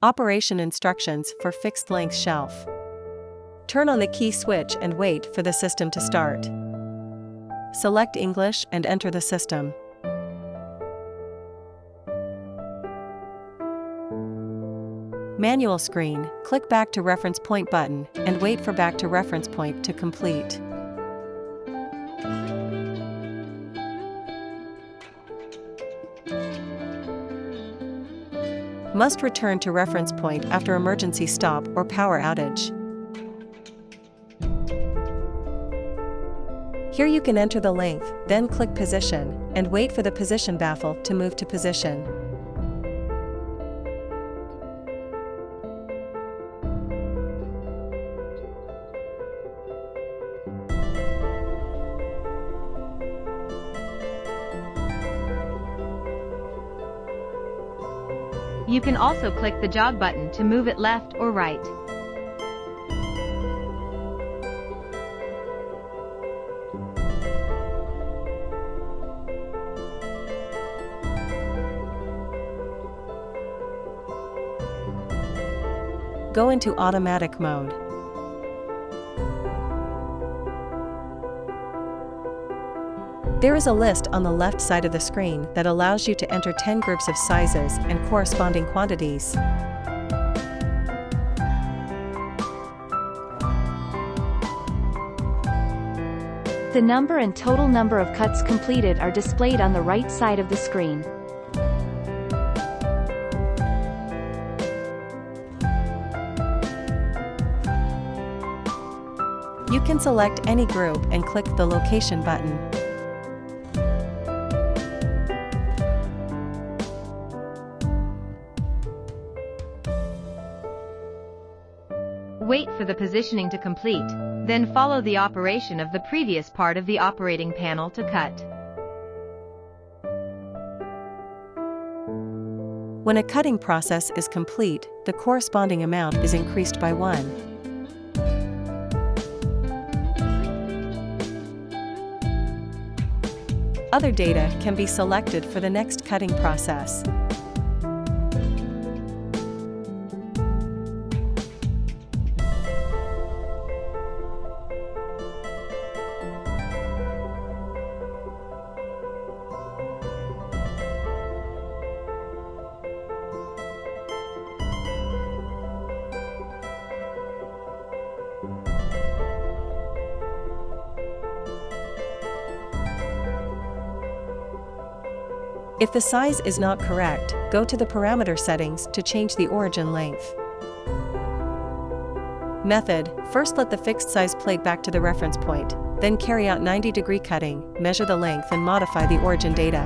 Operation instructions for fixed length shelf. Turn on the key switch and wait for the system to start. Select English and enter the system. Manual screen, click Back to Reference Point button and wait for Back to Reference Point to complete. Must return to reference point after emergency stop or power outage. Here you can enter the length, then click Position, and wait for the position baffle to move to position. You can also click the jog button to move it left or right. Go into automatic mode. There is a list on the left side of the screen that allows you to enter 10 groups of sizes and corresponding quantities. The number and total number of cuts completed are displayed on the right side of the screen. You can select any group and click the Location button. Wait for the positioning to complete, then follow the operation of the previous part of the operating panel to cut. When a cutting process is complete, the corresponding amount is increased by 1. Other data can be selected for the next cutting process. If the size is not correct, go to the parameter settings to change the origin length. Method: first let the fixed size plate back to the reference point, then carry out 90-degree cutting, measure the length and modify the origin data.